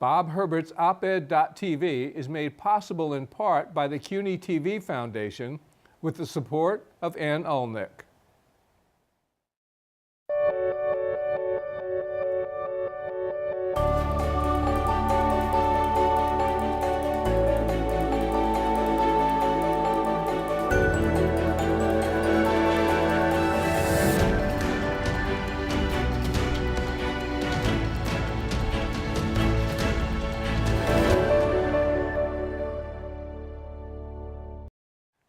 Bob Herbert's op-ed.tv is made possible in part by the CUNY TV Foundation with the support of Ann Ulnick.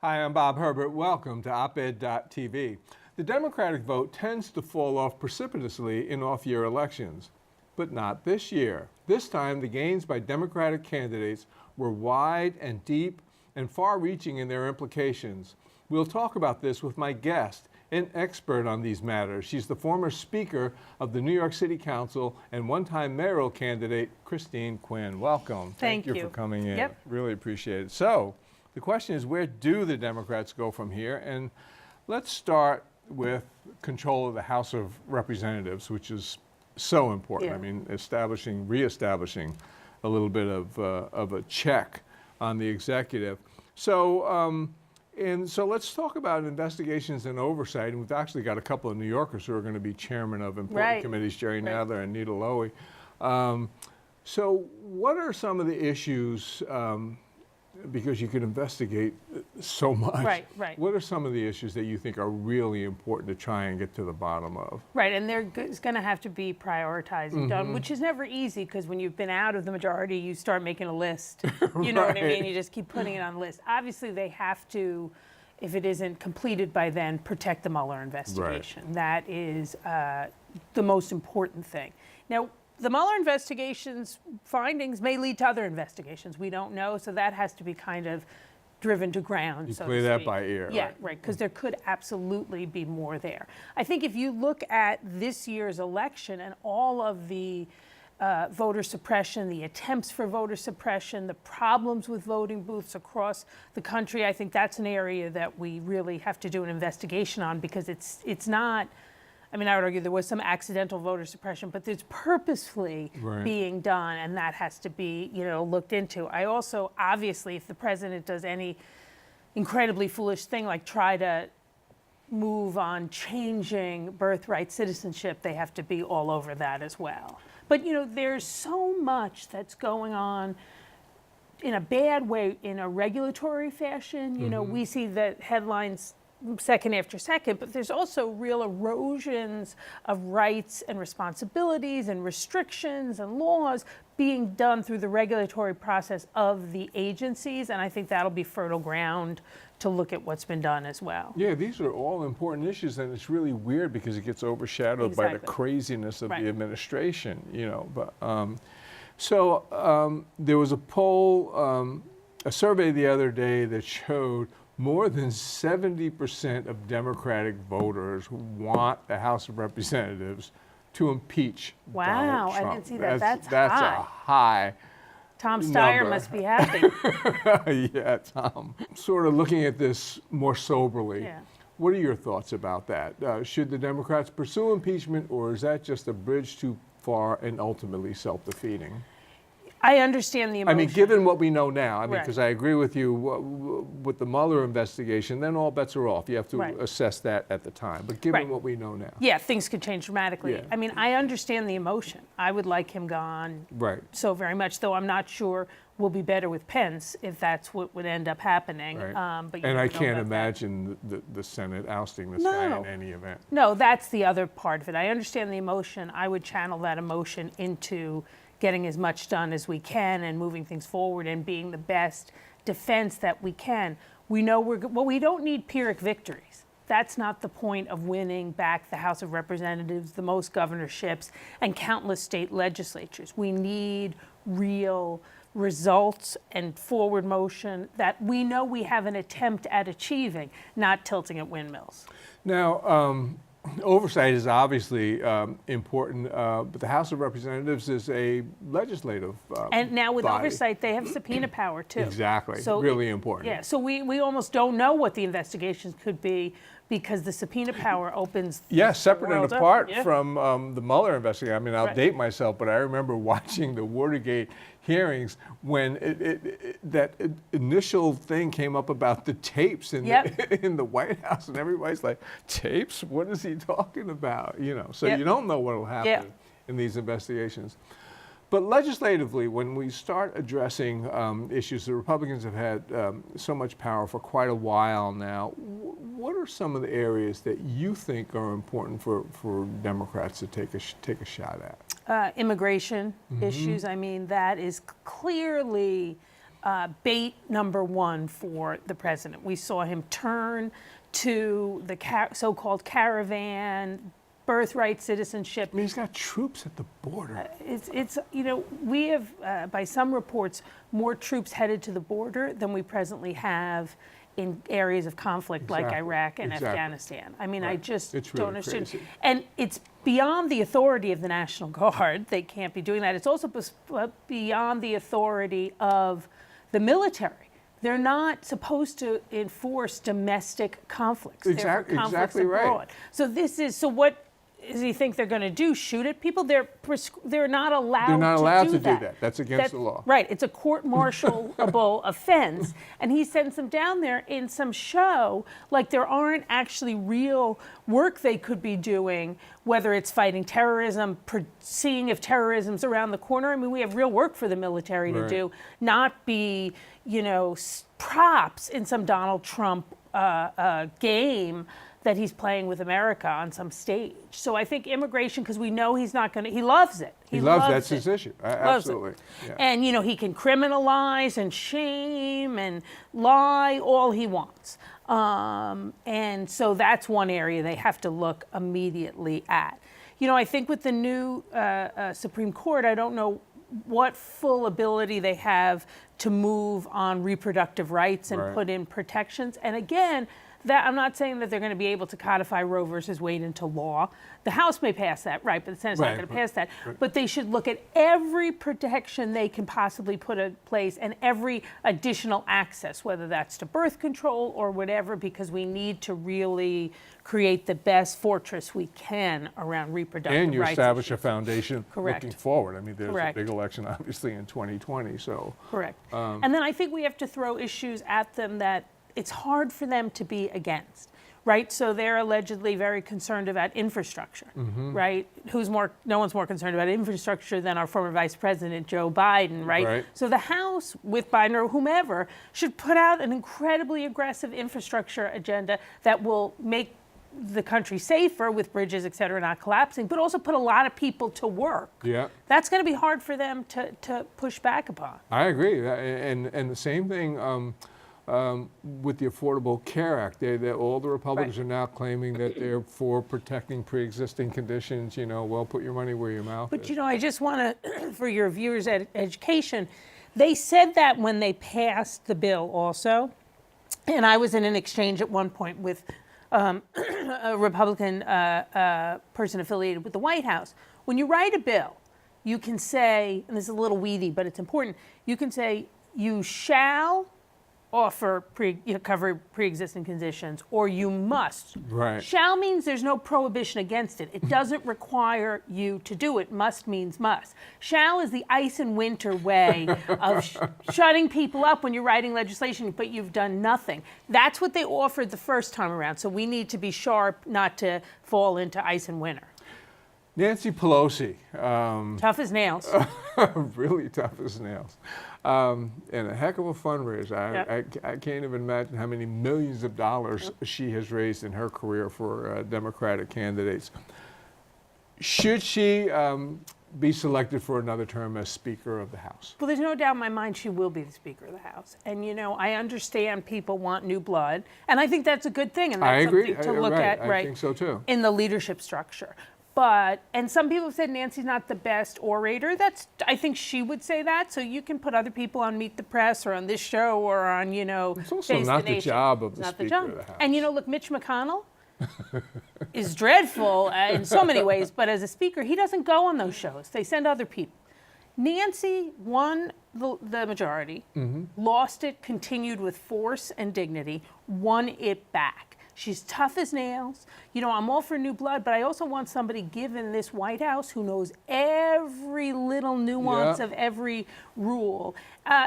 Hi, I'm Bob Herbert. Welcome to op-ed.tv. The Democratic vote tends to fall off precipitously in off-year elections, but not this year. This time, the gains by Democratic candidates were wide and deep and far-reaching in their implications. We'll talk about this with my guest, an expert on these matters. She's the former Speaker of the New York City Council and one-time mayoral candidate, Christine Quinn. Welcome. Thank you for coming in. Yep. Really appreciate it. So, the question is, where do the Democrats go from here? And let's start with control of the House of Representatives, which is so important. Yeah. I mean, reestablishing a little bit of a check on the executive. So, so let's talk about investigations and oversight. And we've actually got a couple of New Yorkers who are going to be chairman of important committees, Jerry Nadler and Nita Lowey. So what are some of the issues, because you can investigate so much. Right. What are some of the issues that you think are really important to try and get to the bottom of? Right, and there's going to have to be prioritizing done, which is never easy because when you've been out of the majority, you start making a list. You know what I mean? You just keep putting it on the list. Obviously, they have to, if it isn't completed by then, protect the Mueller investigation. Right. That is the most important thing. Now, the Mueller investigation's findings may lead to other investigations. We don't know, so that has to be kind of driven to ground, you so play to that speak. by ear. Yeah, right, because there could absolutely be more there. I think if you look at this year's election and all of the voter suppression, the attempts for voter suppression, the problems with voting booths across the country, I think that's an area that we really have to do an investigation on because it's not, I mean, I would argue there was some accidental voter suppression, but it's purposefully being done, and that has to be, looked into. I also, obviously, if the president does any incredibly foolish thing, like try to move on changing birthright citizenship, they have to be all over that as well. But, there's so much that's going on in a bad way, in a regulatory fashion. We see the headlines second after second, but there's also real erosions of rights and responsibilities and restrictions and laws being done through the regulatory process of the agencies, and I think that'll be fertile ground to look at what's been done as well. Yeah, these are all important issues, and it's really weird because it gets overshadowed by the craziness of the administration, But there was a poll, a survey the other day that showed more than 70% of Democratic voters want the House of Representatives to impeach Donald Trump. I didn't see that. That's a high Tom Steyer number. Must be happy. Yeah, Tom. Sort of looking at this more soberly, Yeah. What are your thoughts about that? Should the Democrats pursue impeachment, or is that just a bridge too far and ultimately self-defeating? I understand the emotion. I mean, given what we know now, because I agree with you, with the Mueller investigation, then all bets are off. You have to assess that at the time. But given what we know now. Yeah, things could change dramatically. Yeah. I mean, I understand the emotion. I would like him gone so very much, though I'm not sure we'll be better with Pence if that's what would end up happening. But and I can't imagine the Senate ousting this guy in any event. No, that's the other part of it. I understand the emotion. I would channel that emotion into getting as much done as we can and moving things forward and being the best defense that we can. We know we don't need Pyrrhic victories. That's not the point of winning back the House of Representatives, the most governorships, and countless state legislatures. We need real results and forward motion that we know we have an attempt at achieving, not tilting at windmills. Now, oversight is obviously important, but the House of Representatives is a legislative and now with body. oversight, they have subpoena power too. Exactly, so really important. Yeah, so we almost don't know what the investigations could be because the subpoena power opens separate and world up. apart Yeah. from the Mueller investigation. I mean, I'll Right. date myself, but I remember watching the Watergate hearings when that initial thing came up about the tapes in, in the White House, and everybody's like, tapes? What is he talking about? You know, so you don't know what will happen in these investigations. But legislatively, when we start addressing issues, the Republicans have had so much power for quite a while now. What are some of the areas that you think are important for Democrats to take a shot at? Immigration issues. I mean, that is clearly bait number one for the president. We saw him turn to the so-called caravan, birthright citizenship. I mean, he's got troops at the border. It's you know, we have, by some reports, more troops headed to the border than we presently have in areas of conflict like Iraq and Afghanistan. I mean, I just don't understand. Crazy. And it's beyond the authority of the National Guard. They can't be doing that. It's also beyond the authority of the military. They're not supposed to enforce domestic conflicts. They're for conflicts abroad. So what does he think they're going to do? Shoot at people? They're not allowed. They're not allowed to do that. that. That's against the law. Right. It's a court-martialable offense, and he sends them down there in some show like there aren't actually real work they could be doing, whether it's fighting terrorism, seeing if terrorism's around the corner. I mean, we have real work for the military to do, not be, props in some Donald Trump game that he's playing with America on some stage. So I think immigration, because we know he's not going to, he loves it. He loves that's his issue. Absolutely. Yeah. And, he can criminalize and shame and lie all he wants. And so that's one area they have to look immediately at. I think with the new Supreme Court, I don't know what full ability they have to move on reproductive rights and put in protections. And again, that I'm not saying that they're going to be able to codify Roe versus Wade into law. The House may pass that, but the Senate's not going to pass that. But they should look at every protection they can possibly put in place and every additional access, whether that's to birth control or whatever, because we need to really create the best fortress we can around reproductive rights. And you establish a foundation Correct. looking forward. I mean, there's Correct. a big election, obviously, in 2020. So Correct. And then I think we have to throw issues at them that it's hard for them to be against, right? So they're allegedly very concerned about infrastructure, right? No one's more concerned about infrastructure than our former Vice President, Joe Biden, right? So the House, with Biden or whomever, should put out an incredibly aggressive infrastructure agenda that will make the country safer with bridges, et cetera, not collapsing, but also put a lot of people to work. Yeah. That's going to be hard for them to push back upon. I agree. And the same thing with the Affordable Care Act. All the Republicans are now claiming that they're for protecting pre-existing conditions. Well, put your money where your mouth is. But I just want to, for your viewers' education, they said that when they passed the bill also, and I was in an exchange at one point with a Republican person affiliated with the White House. When you write a bill, you can say, and this is a little weedy, but it's important, you can say, you shall offer cover pre-existing conditions, or you must. Right. Shall means there's no prohibition against it. It doesn't require you to do it. Must means must. Shall is the ice and winter way of shutting people up when you're writing legislation, but you've done nothing. That's what they offered the first time around. So we need to be sharp not to fall into ice and winter. Nancy Pelosi. Tough as nails. Really tough as nails. And a heck of a fundraiser. I can't even imagine how many millions of dollars she has raised in her career for Democratic candidates. Should she be selected for another term as Speaker of the House? Well, there's no doubt in my mind she will be the Speaker of the House. And, I understand people want new blood. And I think that's a good thing. And that's something to look at, I think so too. In the leadership structure. And some people have said Nancy's not the best orator. I think she would say that. So you can put other people on Meet the Press or on this show or on, It's also not the job of the Speaker of the House. And, look, Mitch McConnell is dreadful in so many ways, but as a speaker, he doesn't go on those shows. They send other people. Nancy won the majority, lost it, continued with force and dignity, won it back. She's tough as nails. You know, I'm all for new blood, but I also want somebody given this White House who knows every little nuance of every rule.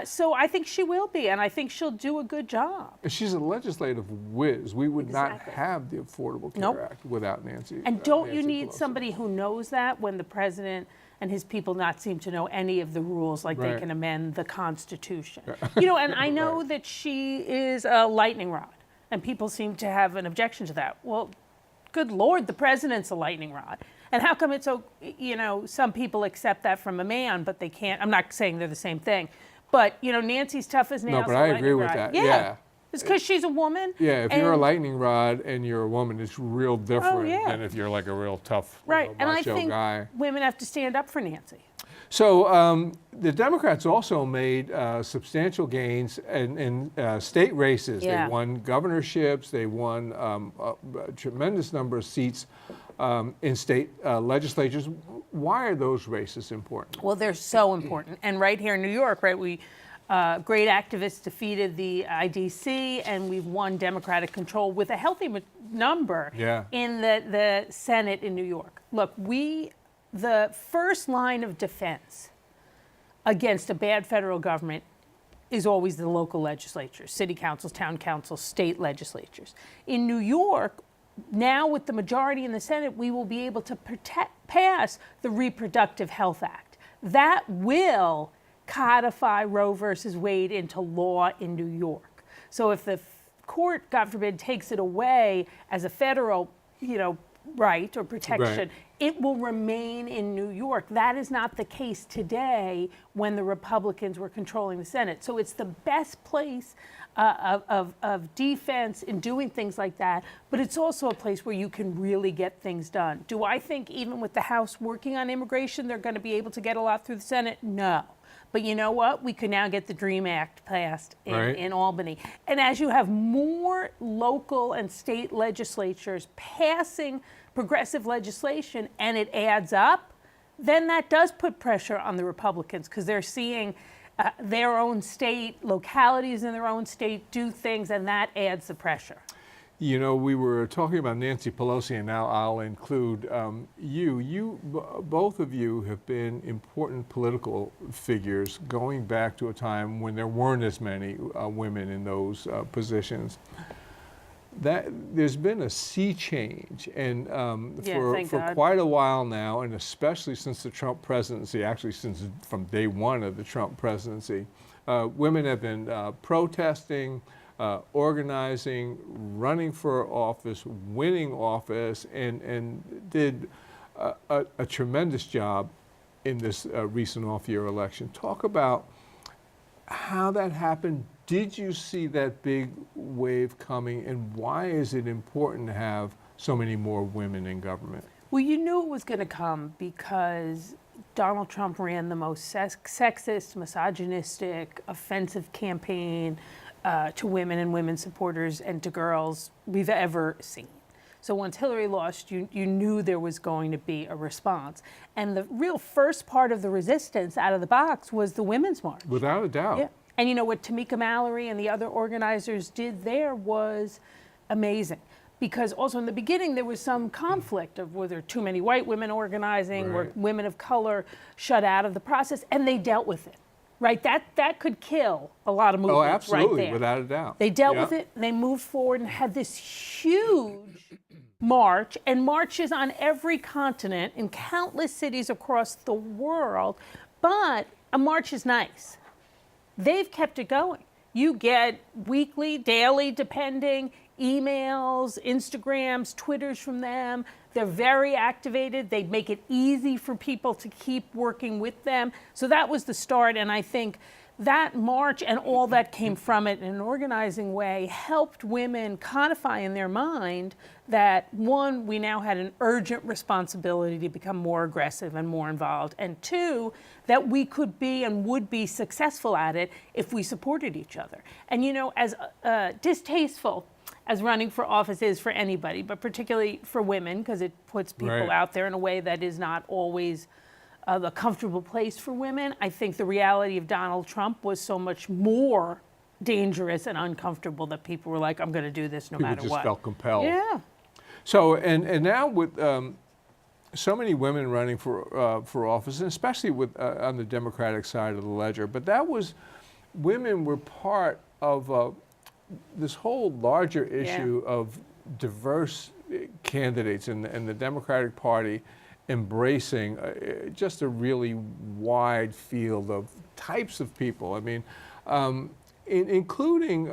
So I think she will be, and I think she'll do a good job. She's a legislative whiz. We would not have the Affordable Care Act without Nancy. And don't you Nancy need Pelosi. somebody who knows that when the president and his people not seem to know any of the rules, like they can amend the Constitution? You know, and I know that she is a lightning rod, and people seem to have an objection to that. Well, good Lord, the president's a lightning rod. And how come it's so, you know, some people accept that from a man, but they can't? I'm not saying they're the same thing. But, you know, Nancy's tough as nails. No, but I agree with that. Yeah. It's because she's a woman. Yeah, if you're a lightning rod and you're a woman, it's real different than if you're like a real tough macho and I think guy. Women have to stand up for Nancy. So the Democrats also made substantial gains in state races. They won governorships. They won a tremendous number of seats in state legislatures. Why are those races important? Well, they're so important. And right here in New York, right, we great activists defeated the IDC, and we've won Democratic control with a healthy number in the Senate in New York. Look, the first line of defense against a bad federal government is always the local legislatures, city councils, town councils, state legislatures. In New York, now with the majority in the Senate, we will be able to pass the Reproductive Health Act. That will codify Roe versus Wade into law in New York. So if the court, God forbid, takes it away as a federal, you know, right or protection, it will remain in New York. That is not the case today when the Republicans were controlling the Senate. So it's the best place of defense in doing things like that, but it's also a place where you can really get things done. Do I think even with the House working on immigration, they're going to be able to get a lot through the Senate? No. But you know what? We could now get the DREAM Act passed in Albany. And as you have more local and state legislatures passing progressive legislation and it adds up, then that does put pressure on the Republicans because they're seeing their own state, localities in their own state do things, and that adds the pressure. You know, we were talking about Nancy Pelosi, and now I'll include you. Both of you have been important political figures going back to a time when there weren't as many women in those positions. There's been a sea change, and for quite a while now, and especially since the Trump presidency, actually from day one of the Trump presidency, women have been protesting, organizing, running for office, winning office, and did a tremendous job in this recent off-year election. Talk about how that happened. Did you see that big wave coming, and why is it important to have so many more women in government? Well, you knew it was going to come because Donald Trump ran the most sexist, misogynistic, offensive campaign to women and women's supporters and to girls we've ever seen. So once Hillary lost, you knew there was going to be a response. And the real first part of the resistance out of the box was the Women's March. Without a doubt. Yeah. And you know what Tamika Mallory and the other organizers did there was amazing. Because also in the beginning there was some conflict of were there too many white women organizing, were women of color shut out of the process, and they dealt with it. Right, that could kill a lot of movements. Oh, absolutely, right there. without a doubt. They dealt with it, and they moved forward and had this huge march, and marches on every continent in countless cities across the world. But a march is nice. They've kept it going. You get weekly, daily, depending, emails, Instagrams, Twitters from them. They're very activated. They make it easy for people to keep working with them. So that was the start, and I think that march and all that came from it in an organizing way helped women codify in their mind that, one, we now had an urgent responsibility to become more aggressive and more involved, and two, that we could be and would be successful at it if we supported each other. And you know, as distasteful as running for office is for anybody, but particularly for women, because it puts people out there in a way that is not always the comfortable place for women. I think the reality of Donald Trump was so much more dangerous and uncomfortable that people were like, I'm going to do this no matter People just what. felt compelled. Yeah. So, and now with so many women running for office, and especially with on the Democratic side of the ledger, but women were part of this whole larger issue of diverse candidates in the Democratic Party embracing just a really wide field of types of people. I mean, including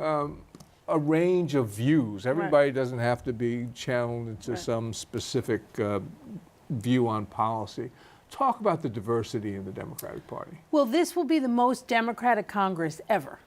a range of views. Everybody doesn't have to be channeled into some specific view on policy. Talk about the diversity in the Democratic Party. Well, this will be the most Democratic Congress ever.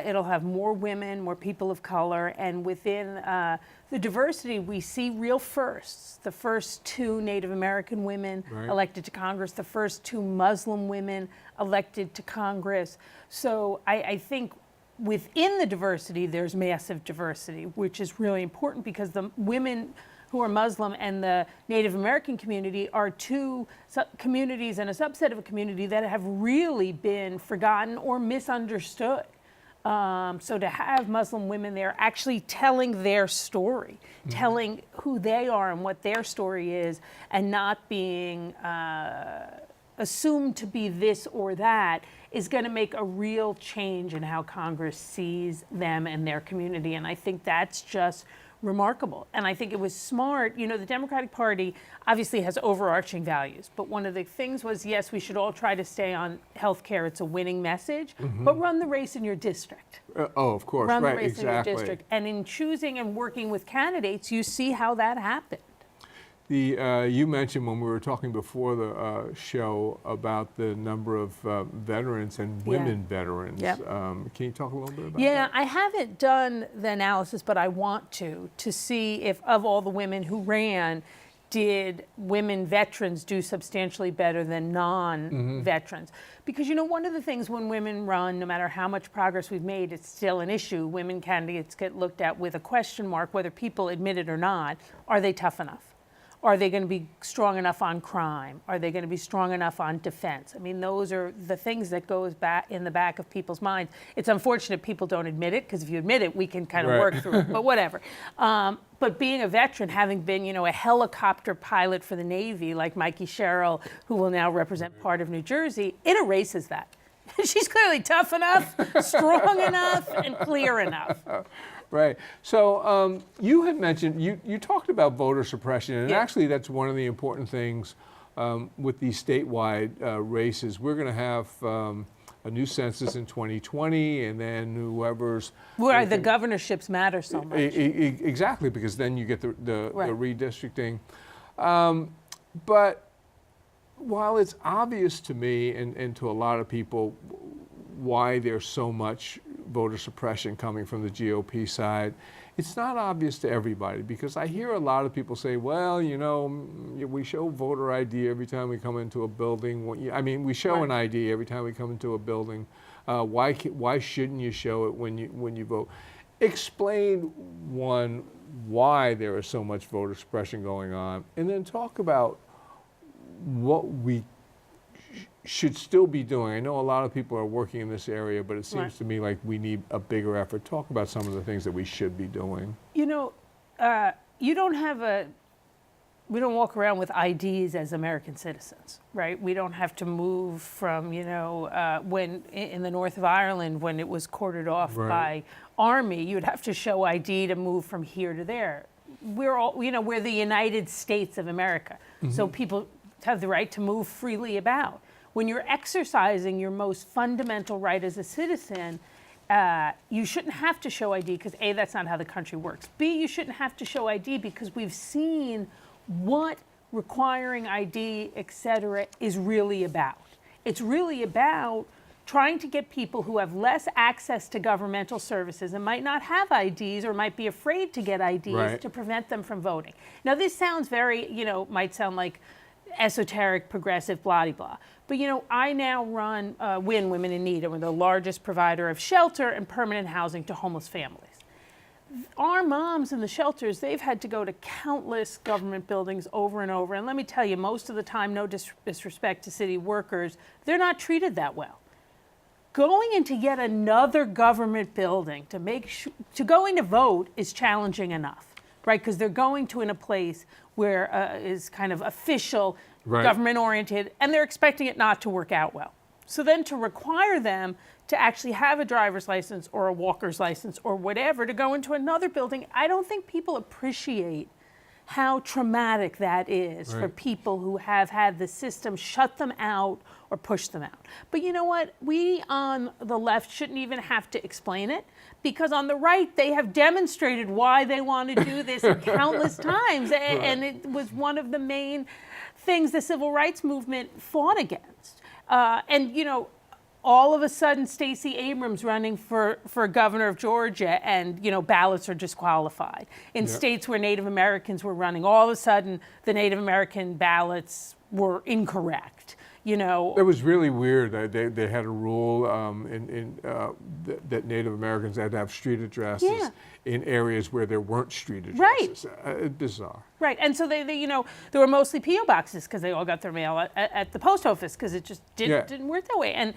It'll have more women, more people of color, and within the diversity, we see real firsts. The first 2 Native American women elected to Congress, the first 2 Muslim women elected to Congress. So I think within the diversity, there's massive diversity, which is really important because the women who are Muslim and the Native American community are 2 communities and a subset of a community that have really been forgotten or misunderstood. So to have Muslim women there actually telling their story, telling who they are and what their story is, and not being assumed to be this or that, is going to make a real change in how Congress sees them and their community. And I think that's just remarkable. And I think it was smart. You know, the Democratic Party obviously has overarching values, but one of the things was, yes, we should all try to stay on health care. It's a winning message, but run the race in your district. Of course, run right, the race exactly. in your district. And in choosing and working with candidates, you see how that happened. You mentioned when we were talking before the show about the number of veterans and women veterans. Can you talk a little bit about that? Yeah, I haven't done the analysis, but I want to see if of all the women who ran, did women veterans do substantially better than non-veterans? Because, you know, one of the things when women run, no matter how much progress we've made, it's still an issue. Women candidates get looked at with a question mark, whether people admit it or not. Are they tough enough? Are they going to be strong enough on crime? Are they going to be strong enough on defense? I mean, those are the things that goes back in the back of people's minds. It's unfortunate people don't admit it, because if you admit it, we can kind of work through it, but whatever. But being a veteran, having been, you know, a helicopter pilot for the Navy, like Mikey Sherrill, who will now represent part of New Jersey, it erases that. She's clearly tough enough, strong enough, and clear enough. Right. So you had mentioned, you talked about voter suppression, and actually that's one of the important things with these statewide races. We're going to have a new census in 2020, and then whoever's... Where the governorships matter so much. Exactly, because then you get the redistricting. But while it's obvious to me and to a lot of people why there's so much voter suppression coming from the GOP side, it's not obvious to everybody, because I hear a lot of people say, well, you know, we show voter ID every time we come into a building. I mean, we show an ID every time we come into a building. Why shouldn't you show it when you vote? Explain, one, why there is so much voter suppression going on, and then talk about what we should still be doing. I know a lot of people are working in this area, but it seems to me like we need a bigger effort. Talk about some of the things that we should be doing. You know, we don't walk around with IDs as American citizens, right? We don't have to move from, you know, when in the north of Ireland, when it was quartered off by army, you'd have to show ID to move from here to there. We're all, you know, we're the United States of America. So people have the right to move freely about. When you're exercising your most fundamental right as a citizen, you shouldn't have to show ID because A, that's not how the country works. B, you shouldn't have to show ID because we've seen what requiring ID, et cetera, is really about. It's really about trying to get people who have less access to governmental services and might not have IDs or might be afraid to get IDs to prevent them from voting. Now, this sounds very, you know, might sound like esoteric, progressive, blah-de-blah. But, you know, I now run WIN, Women in Need, and we're the largest provider of shelter and permanent housing to homeless families. Our moms in the shelters, they've had to go to countless government buildings over and over. And let me tell you, most of the time, no disrespect to city workers, they're not treated that well. going into yet another government building to go in to vote is challenging enough, right? Because they're going to in a place where is kind of official, government oriented, and they're expecting it not to work out well. So then to require them to actually have a driver's license or a walker's license or whatever to go into another building, I don't think people appreciate how traumatic that is for people who have had the system shut them out or push them out. But you know what? We on the left shouldn't even have to explain it, because on the right, they have demonstrated why they want to do this countless times. And it was one of the main things the civil rights movement fought against. And, you know, all of a sudden, Stacey Abrams running for governor of Georgia, and, you know, ballots are disqualified. In states where Native Americans were running, all of a sudden, the Native American ballots were incorrect. You know, it was really weird. They had a rule that Native Americans had to have street addresses in areas where there weren't street addresses. Bizarre. Right, and so they you know, there were mostly P.O. boxes because they all got their mail at the post office because it just didn't work that way. And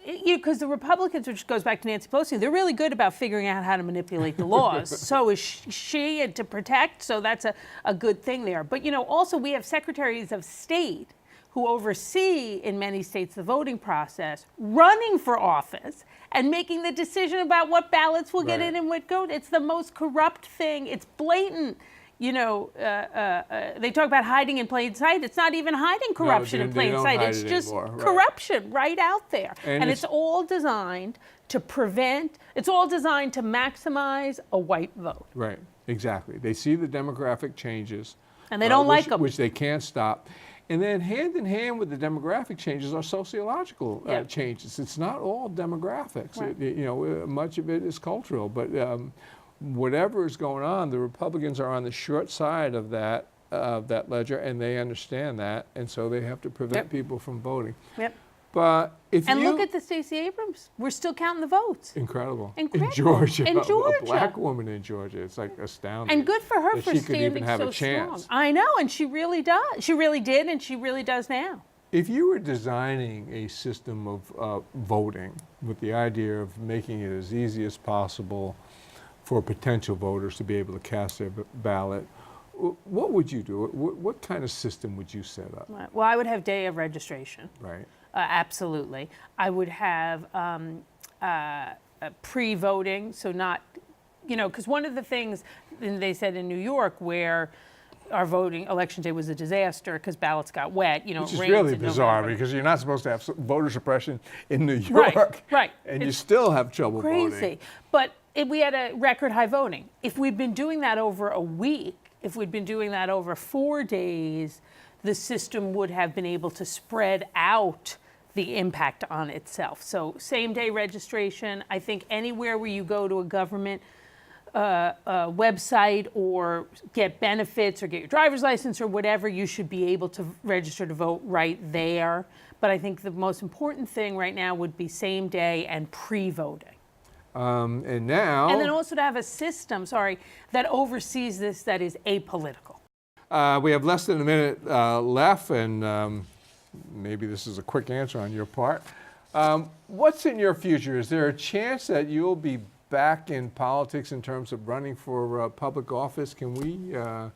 because the Republicans, which goes back to Nancy Pelosi, they're really good about figuring out how to manipulate the laws. So is she, and to protect, so that's a good thing there. But, you know, also we have secretaries of state who oversee, in many states, the voting process, running for office and making the decision about what ballots will get in and what go. It's the most corrupt thing. It's blatant. You know, they talk about hiding in plain sight. It's not even hiding corruption in plain sight. It's just corruption right out there. And it's all designed to prevent, it's all designed to maximize a white vote. Right, exactly. They see the demographic changes. And they don't like them. Which they can't stop. And then hand in hand with the demographic changes are sociological changes. It's not all demographics. You know, much of it is cultural. But whatever is going on, the Republicans are on the short side of that ledger, and they understand that, and so they have to prevent people from voting. But if and look at the Stacey Abrams. We're still counting the votes. Incredible. In Georgia. In Georgia. A black woman in Georgia. It's like astounding. And good for her for standing so strong. I know, and she really does. She really did, and she really does now. If you were designing a system of voting with the idea of making it as easy as possible for potential voters to be able to cast their ballot, what would you do? What kind of system would you set up? Well, I would have day of registration. Right. Absolutely. I would have pre-voting, so not, you know, because one of the things they said in New York where our voting election day was a disaster because ballots got wet, you know. Which is really bizarre because you're not supposed to have voter suppression in New York. Right. And you still have trouble voting. Crazy. But we had a record high voting. If we'd been doing that over a week, if we'd been doing that over 4 days, the system would have been able to spread out the impact on itself. So same day registration. I think anywhere where you go to a government website or get benefits or get your driver's license or whatever, you should be able to register to vote right there. But I think the most important thing right now would be same day and pre-voting. And now... And then also to have a system, that oversees this that is apolitical. We have less than a minute left, and maybe this is a quick answer on your part. What's in your future? Is there a chance that you'll be back in politics in terms of running for public office? Can we? Am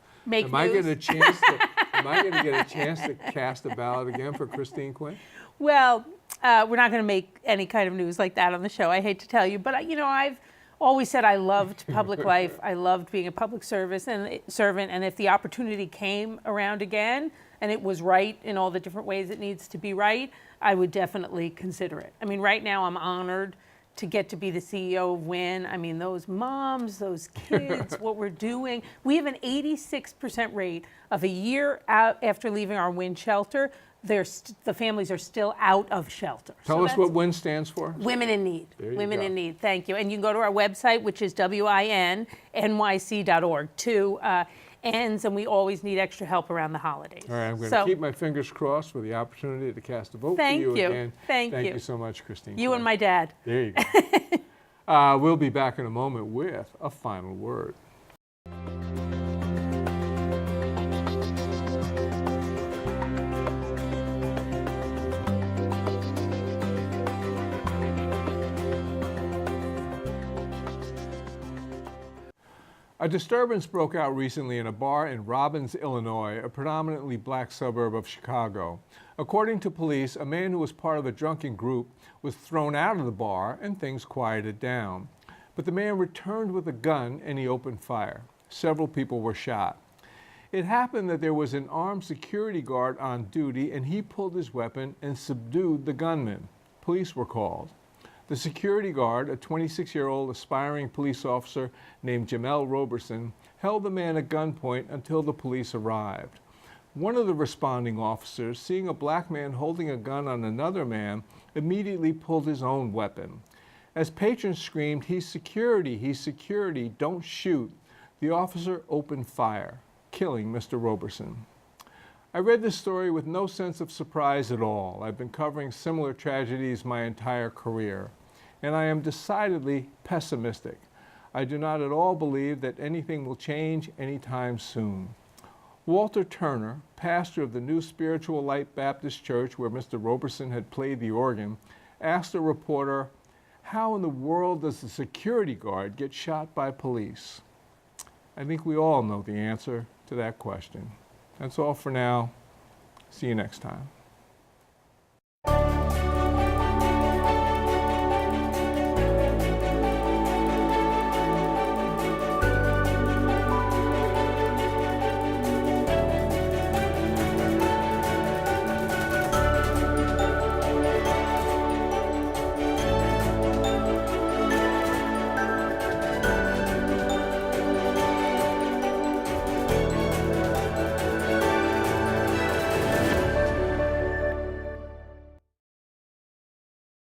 I going to get a chance to cast a ballot again for Christine Quinn? Well, we're not going to make any kind of news like that on the show. I hate to tell you, but you know, I've always said I loved public life. I loved being a public servant, and if the opportunity came around again and it was right in all the different ways it needs to be right, I would definitely consider it. I mean, right now I'm honored to get to be the CEO of WIN. I mean, those moms, those kids, what we're doing. We have an 86% rate of a year out after leaving our WIN shelter, the families are still out of shelter. Tell us what WIN stands for. Women in Need. Women in Need. Thank you. And you can go to our website, which is winnyc.org. 2 N's, and we always need extra help around the holidays. All right, I'm going to keep my fingers crossed for the opportunity to cast a vote for you again. Thank you. Thank you so much, Christine. You and my dad. There you go. We'll be back in a moment with a final word. A disturbance broke out recently in a bar in Robbins, Illinois, a predominantly black suburb of Chicago. According to police, a man who was part of a drunken group was thrown out of the bar and things quieted down. But the man returned with a gun and he opened fire. Several people were shot. It happened that there was an armed security guard on duty and he pulled his weapon and subdued the gunman. Police were called. The security guard, a 26-year-old aspiring police officer named Jamel Roberson, held the man at gunpoint until the police arrived. One of the responding officers, seeing a black man holding a gun on another man, immediately pulled his own weapon. As patrons screamed, he's security, don't shoot," the officer opened fire, killing Mr. Roberson. I read this story with no sense of surprise at all. I've been covering similar tragedies my entire career, and I am decidedly pessimistic. I do not at all believe that anything will change anytime soon. Walter Turner, pastor of the New Spiritual Light Baptist Church where Mr. Roberson had played the organ, asked a reporter, "How in the world does the security guard get shot by police?" I think we all know the answer to that question. That's all for now. See you next time.